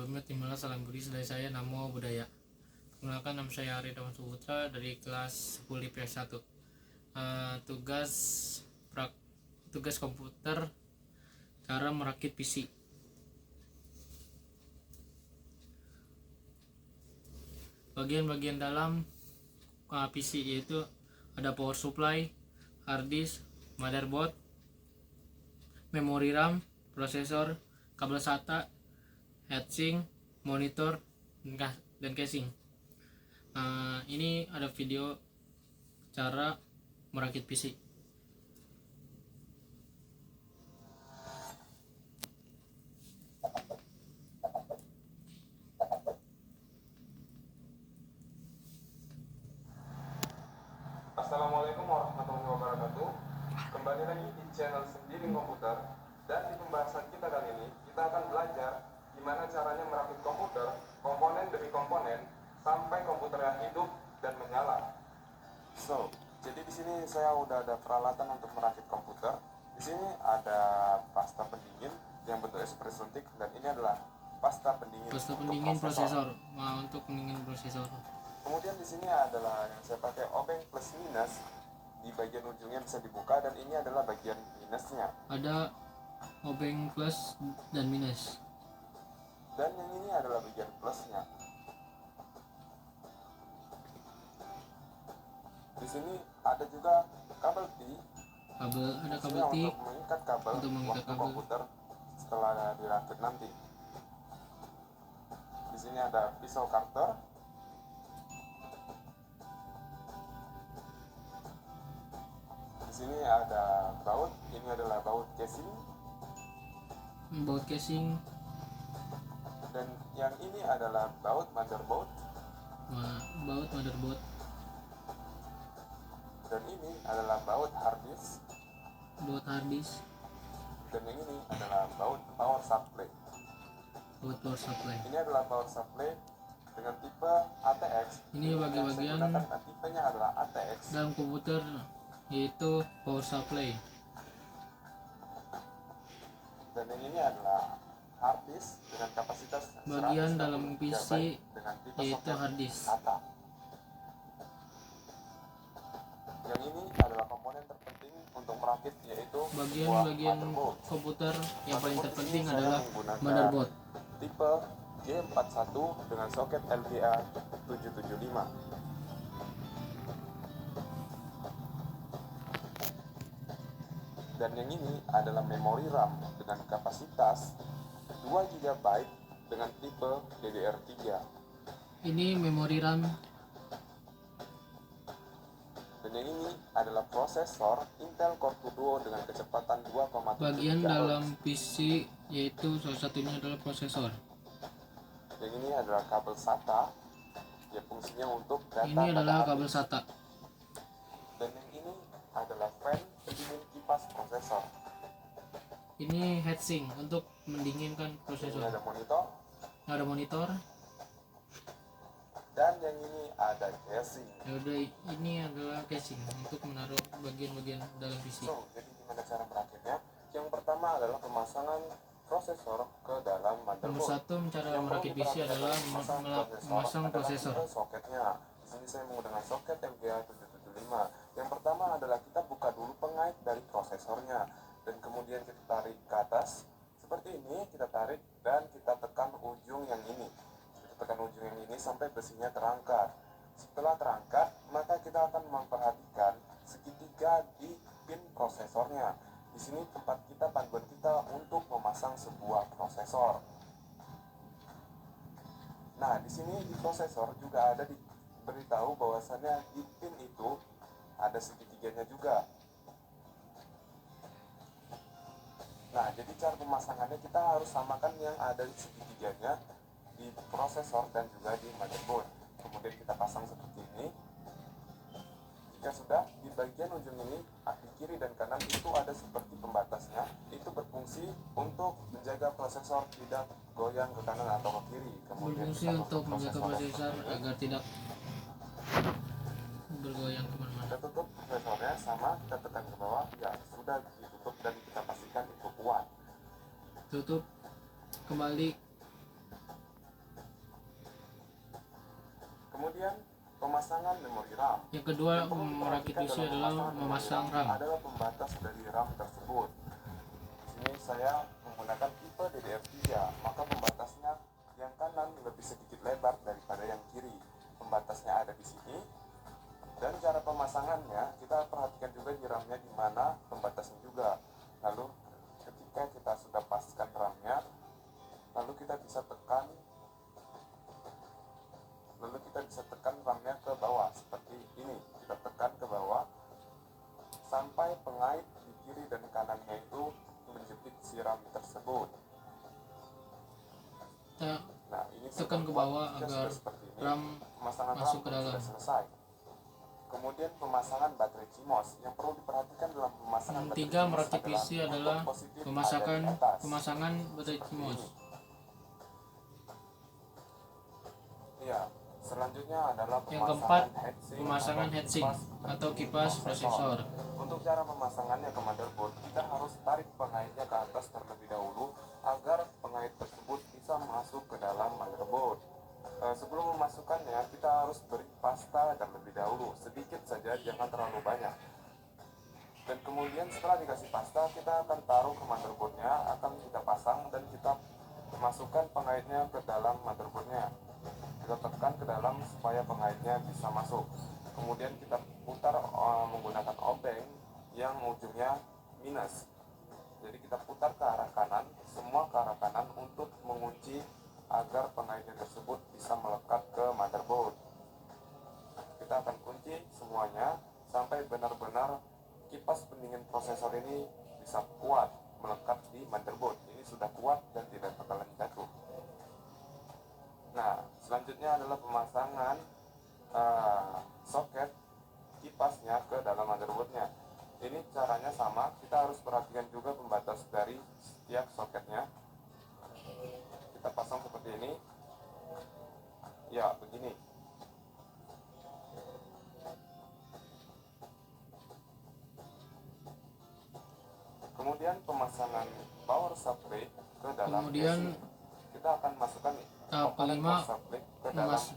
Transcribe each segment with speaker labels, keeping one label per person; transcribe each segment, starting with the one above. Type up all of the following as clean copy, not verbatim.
Speaker 1: Sebelumnya timbalah salam budi dari saya Namo Buddhaya. Perkenalkan, nama saya Ari Dawan Suputra dari kelas 10 IPS 1. Tugas komputer, cara merakit PC. Bagian-bagian dalam PC yaitu ada power supply, hard disk, motherboard, memori RAM, prosesor, kabel SATA, heatsink, monitor, dan casing. Ini ada video cara merakit PC.
Speaker 2: Assalamualaikum warahmatullahi wabarakatuh. Kembali lagi di channel Sendiri Komputer. Dan di pembahasan kita kali ini, kita akan belajar gimana caranya merakit komputer, komponen demi komponen, sampai komputernya hidup dan menyala. Jadi di sini saya udah ada peralatan untuk merakit komputer. Di sini ada pasta pendingin yang bentuknya seperti suntik, dan ini adalah pasta pendingin
Speaker 1: prosesor. Untuk pendingin prosesor.
Speaker 2: Kemudian di sini adalah yang saya pakai obeng plus minus. Di bagian ujungnya bisa dibuka, dan ini adalah bagian minusnya.
Speaker 1: Ada obeng plus dan minus.
Speaker 2: Dan yang ini adalah bagian plusnya. Di sini ada juga kabel T.
Speaker 1: Ada kabel T
Speaker 2: untuk mengikat kabel komputer setelah dirakit nanti. Di sini ada pisau karter. Di sini ada baut. Ini adalah baut casing. Dan yang ini adalah baut motherboard. Dan ini adalah baut hard disk. Dan yang ini adalah baut power supply. Ini adalah power supply dengan tipe ATX.
Speaker 1: Ini bagian
Speaker 2: tipenya adalah ATX.
Speaker 1: dalam komputer, yaitu power supply.
Speaker 2: Dan yang ini adalah hard disk dengan kapasitas
Speaker 1: bagian dalam PC
Speaker 2: dengan tipe
Speaker 1: yaitu hard disk.
Speaker 2: SATA. Yang ini adalah komponen terpenting untuk merakit, yaitu
Speaker 1: bagian komputer yang paling terpenting adalah motherboard
Speaker 2: tipe G41 dengan soket LGA 775. Dan yang ini adalah memori RAM dengan kapasitas 2 GB dengan tipe DDR3.
Speaker 1: Ini memori RAM.
Speaker 2: Dan yang ini adalah prosesor Intel Core 2 Duo dengan kecepatan 2,7
Speaker 1: bagian
Speaker 2: GHz.
Speaker 1: dalam PC yaitu salah satunya adalah prosesor.
Speaker 2: Yang ini adalah kabel SATA yang fungsinya untuk data.
Speaker 1: Ini adalah kabel SATA.
Speaker 2: Dan yang ini adalah fan pendingin kipas prosesor.
Speaker 1: Ini heatsink untuk mendinginkan prosesor.
Speaker 2: Ini ada monitor. Dan yang ini ada casing.
Speaker 1: Ini adalah casing untuk menaruh bagian-bagian dalam PC.
Speaker 2: Jadi gimana cara merakitnya? Yang pertama adalah pemasangan prosesor ke dalam motherboard.
Speaker 1: Nomor satu cara merakit PC adalah memasang prosesor.
Speaker 2: Soketnya. Di sini saya menggunakan soket LGA 775. Yang pertama adalah kita buka dulu pengait dari prosesornya, dan kemudian kita tarik ke atas seperti ini. Kita tarik dan kita tekan ujung yang ini. Sampai besinya terangkat. Setelah terangkat, maka kita akan memperhatikan segitiga di pin prosesornya. Di sini tempat panduan kita untuk memasang sebuah prosesor. Nah, di sini di prosesor juga ada diberitahu bahwasannya di pin itu ada segitiganya juga. Nah, jadi cara pemasangannya kita harus samakan yang ada di segitiganya di prosesor dan juga di motherboard. Kemudian kita pasang seperti ini. Jika sudah, di bagian ujung ini, di kiri dan kanan itu ada seperti pembatasnya. Itu berfungsi untuk menjaga prosesor tidak goyang ke kanan atau ke kiri. Kemudian
Speaker 1: berfungsi untuk menjaga prosesor agar tidak bergoyang kemana-mana.
Speaker 2: Kita tutup prosesornya, sama kita tekan ke bawah. Ya, sudah ditutup dan kita pastikan itu kuat.
Speaker 1: Tutup kembali
Speaker 2: Kemudian pemasangan memori RAM.
Speaker 1: Yang kedua,
Speaker 2: Yang perlu
Speaker 1: merakit
Speaker 2: diperhatikan
Speaker 1: PC
Speaker 2: dalam
Speaker 1: adalah
Speaker 2: pemasangan memori
Speaker 1: memasang RAM.
Speaker 2: adalah pembatas dari RAM tersebut. Di sini saya menggunakan tipe DDR3, maka pembatasnya yang kanan lebih sedikit lebar daripada yang kiri. Pembatasnya ada di sini. Dan cara pemasangannya kita perhatikan juga di RAM-nya di mana pembatasnya juga. Lalu ketika kita sudah paskan RAM-nya, lalu kita bisa tekan RAM-nya ke bawah seperti ini. Kita tekan ke bawah sampai pengait di kiri dan kanannya itu menjepit si RAM tersebut.
Speaker 1: Kita
Speaker 2: Nah, ini
Speaker 1: tekan ke
Speaker 2: sudah
Speaker 1: bawah
Speaker 2: kuat,
Speaker 1: agar
Speaker 2: seperti ini.
Speaker 1: RAM
Speaker 2: Pemasangan
Speaker 1: masuk
Speaker 2: RAM
Speaker 1: ke dalam.
Speaker 2: sudah selesai. Kemudian pemasangan baterai CMOS. Yang perlu diperhatikan dalam pemasangan
Speaker 1: Yang
Speaker 2: baterai
Speaker 1: ketiga,
Speaker 2: CMOS
Speaker 1: merakit PC adalah
Speaker 2: untuk positif ada di atas.
Speaker 1: pemasangan baterai CMOS.
Speaker 2: Iya. Selanjutnya adalah
Speaker 1: Yang keempat,
Speaker 2: heatsink
Speaker 1: pemasangan heatsink atau kipas prosesor.
Speaker 2: Untuk cara pemasangannya ke motherboard, kita harus tarik pengaitnya ke atas terlebih dahulu agar pengait tersebut bisa masuk ke dalam motherboard. Sebelum memasukkannya, kita harus beri pasta terlebih dahulu, sedikit saja, jangan terlalu banyak. Dan kemudian setelah dikasih pasta, kita akan taruh ke motherboardnya, akan kita pasang dan kita masukkan pengaitnya ke dalam motherboardnya. Kita tekan ke dalam supaya pengaitnya bisa masuk. Kemudian kita putar menggunakan obeng yang ujungnya minus. Jadi kita putar ke arah kanan, semua ke arah kanan untuk mengunci agar pengaitnya tersebut bisa melekat ke motherboard. Kita akan kunci semuanya sampai benar-benar kipas pendingin prosesor ini bisa kuat melekat di motherboard. Ini sudah kuat dan tidak bakalan jatuh. Nah, selanjutnya adalah pemasangan soket kipasnya ke dalam motherboardnya. Ini caranya sama, kita harus perhatikan juga pembatas dari setiap soketnya. Kita pasang seperti ini. Ya, begini. Kemudian pemasangan power supply ke dalam
Speaker 1: Kemudian
Speaker 2: casing. Kita akan masukkan
Speaker 1: tahap kelima,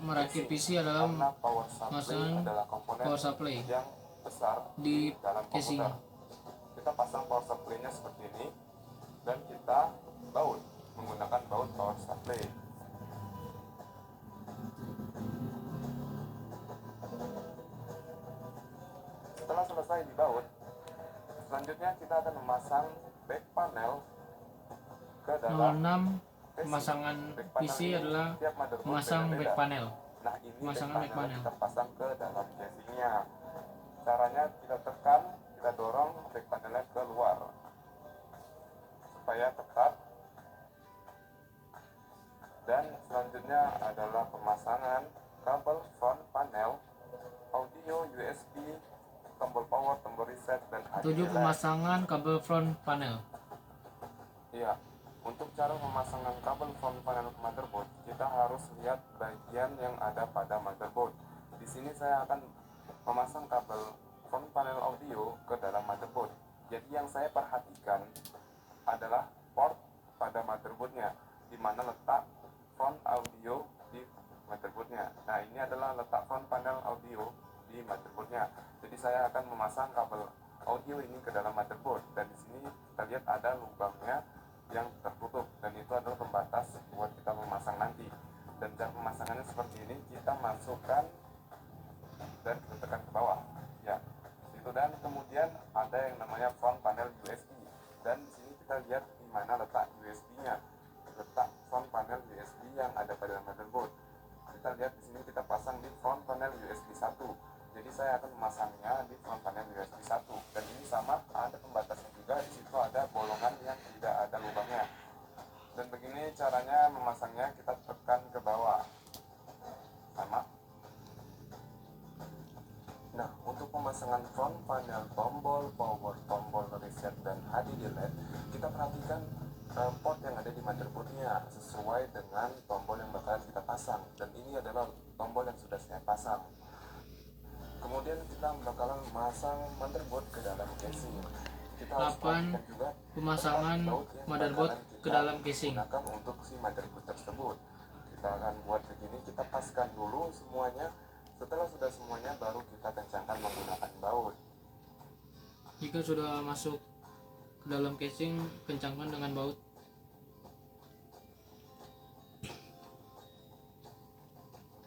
Speaker 1: merakit PC adalah memasang power supply
Speaker 2: yang besar
Speaker 1: di
Speaker 2: dalam
Speaker 1: casing.
Speaker 2: komputer. Kita pasang power supply-nya seperti ini dan kita baut menggunakan baut power supply. Setelah selesai dibaut, selanjutnya kita akan memasang back panel ke
Speaker 1: Nomor
Speaker 2: dalam
Speaker 1: 6, pemasangan PC adalah memasang back panel.
Speaker 2: Nah, ini
Speaker 1: Pemasangan back panel.
Speaker 2: kita pasang ke dalam casingnya. Caranya kita tekan, kita dorong back panelnya keluar supaya ketat. Dan selanjutnya adalah pemasangan kabel front panel, audio USB, tombol power, tombol reset, dan
Speaker 1: 7, pemasangan kabel front panel.
Speaker 2: Iya, untuk cara pemasangan kabel front panel ke motherboard, kita harus lihat bagian yang ada pada motherboard. Di sini saya akan memasang kabel front panel audio ke dalam motherboard. Jadi yang saya perhatikan adalah port pada motherboardnya, di mana letak front audio di motherboardnya. Nah, ini adalah letak front panel audio di motherboardnya. Jadi saya akan memasang kabel audio ini ke dalam motherboard, dan di sini kita lihat ada lubangnya yang tertutup, dan itu adalah pembatas buat kita memasang nanti. Dan cara pemasangannya seperti ini, kita masukkan dan kita tekan ke bawah, ya itu. Dan kemudian ada yang namanya front panel USB, dan di sini kita lihat di mana letak USB-nya, letak front panel USB yang ada pada motherboard. Kita lihat di sini, kita pasang di front panel USB 1. Jadi saya akan memasangnya di front panel USB 1, dan ini sama, ada pembatasnya juga. Di situ ada bolongan yang tidak ada lubangnya. Dan begini caranya memasangnya, kita tekan ke bawah, sama. Nah, untuk pemasangan front panel tombol power, tombol reset, dan HDD LED, kita perhatikan port yang ada di motherboardnya sesuai dengan tombol yang bakalan kita pasang, dan ini adalah tombol yang sudah saya pasang. Kemudian kita bakalan memasang motherboard ke dalam casing. Kita harus
Speaker 1: 8,
Speaker 2: juga
Speaker 1: pemasangan motherboard ke dalam casing.
Speaker 2: gunakan untuk si motherboard tersebut. Kita akan buat begini, kita paskan dulu semuanya, Setelah sudah semuanya, baru kita kencangkan menggunakan baut.
Speaker 1: Jika sudah masuk ke dalam casing, kencangkan dengan baut.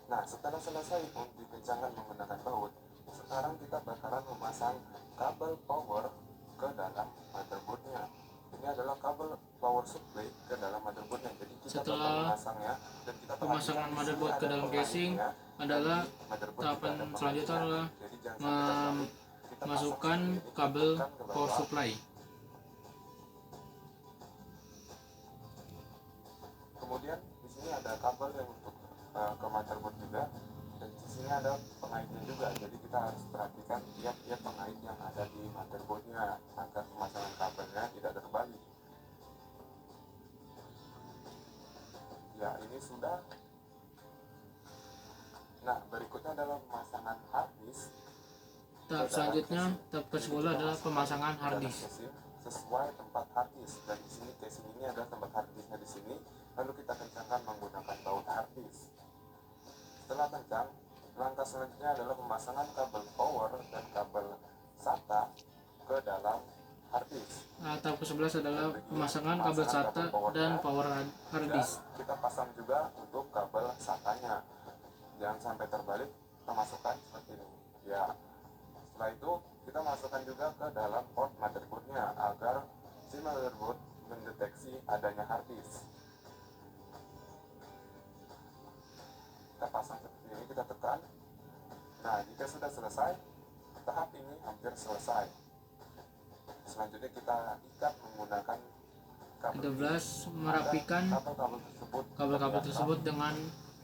Speaker 2: Nah, setelah selesai pun dikencangkan menggunakan baut, sekarang kita bakalan memasang kabel power ke dalam motherboardnya. Ini adalah kabel power supply ke dalam motherboardnya. Jadi kita bakal
Speaker 1: Setelah
Speaker 2: memasangnya, dan kita
Speaker 1: pemasangan motherboard ke dalam casing adalah tahapan selanjutnya adalah memasukkan kabel power supply.
Speaker 2: Kemudian di sini ada kabel yang untuk ke motherboard juga, dan di sini ada pengaitnya juga. Jadi kita harus perhatikan tiap-tiap pengait yang ada di motherboardnya agar pemasangan kabelnya tidak terbalik. Ya, ini sudah. Nah, berikutnya adalah pemasangan hard disk.
Speaker 1: Tahap selanjutnya, tahap ke-10 adalah pemasangan hard disk.
Speaker 2: Sesuai tempat hard disk. Dan di sini casing ini adalah tempat hard disknya di sini. Lalu kita kencangkan menggunakan baut hard disk. Setelah kencang, langkah selanjutnya adalah pemasangan kabel power dan kabel SATA ke dalam hard disk.
Speaker 1: Tahap ke-11 adalah pemasangan kabel SATA dan power hard disk.
Speaker 2: Kita pasang juga untuk kabel SATA-nya. Jangan sampai terbalik, kita masukkan seperti ini. Ya. Setelah itu, kita masukkan juga ke dalam port motherboardnya agar si motherboard mendeteksi adanya hard disk. Kita pasang seperti ini, kita tekan. Nah, jika sudah selesai, tahap ini hampir selesai. Selanjutnya kita ikat menggunakan kabel.
Speaker 1: 13. Merapikan kabel-kabel tersebut dengan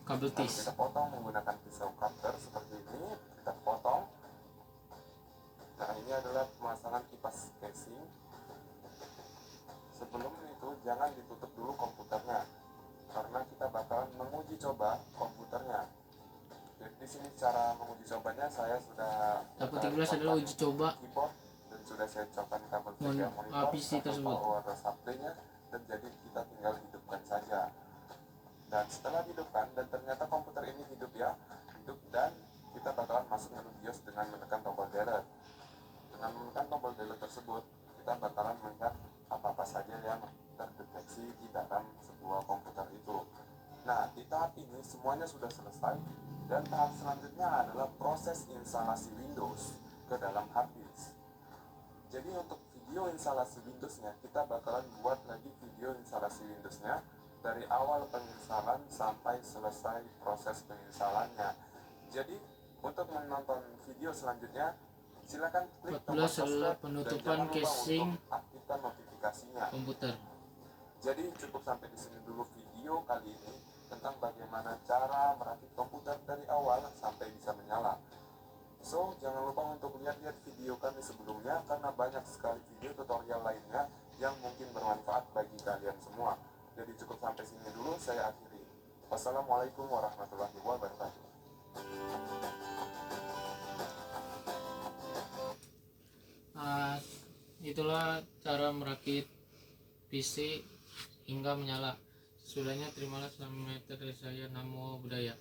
Speaker 1: kabel tis.
Speaker 2: Kita potong menggunakan pisau cutter seperti ini. Kita potong. Nah, ini adalah pemasangan kipas casing. Sebelum itu jangan ditutup dulu komputernya, karena kita bakalan menguji coba komputernya. Jadi di sini cara menguji cobanya saya sudah.
Speaker 1: Tahap ke-13 adalah uji coba
Speaker 2: keyboard, dan sudah saya copot kabel VGA monitor
Speaker 1: PC tersebut.
Speaker 2: power supply-nya, dan jadi kita tinggal hidupkan saja. Dan setelah hidupkan, dan ternyata komputer ini hidup, dan kita bakalan masuk menu BIOS dengan menekan tombol delete. Dengan menekan tombol delete tersebut, kita bakalan melihat apa-apa saja yang terdeteksi di dalam sebuah komputer itu. Nah, di tahap ini semuanya sudah selesai, dan tahap selanjutnya adalah proses instalasi Windows ke dalam hard disk. Jadi untuk video instalasi Windowsnya, kita bakalan buat lagi video instalasi Windowsnya dari awal penginstalan sampai selesai proses penginstalannya. Jadi untuk menonton video selanjutnya, silakan klik tombol
Speaker 1: 14 adalah
Speaker 2: subscribe
Speaker 1: penutupan
Speaker 2: dan jangan lupa
Speaker 1: casing
Speaker 2: untuk aktifkan notifikasinya.
Speaker 1: komputer.
Speaker 2: Jadi cukup sampai di sini dulu video kali ini tentang bagaimana cara merakit komputer dari awal sampai bisa menyala. So, jangan lupa untuk lihat-lihat video kami sebelumnya, karena banyak sekali video tutorial lainnya yang mungkin bermanfaat bagi kalian semua. Jadi cukup sampai sini dulu, saya akhiri. Wassalamualaikum warahmatullahi wabarakatuh.
Speaker 1: Itulah cara merakit PC hingga menyala. Sudahnya terimalah salam dari saya. Namo Buddhaya.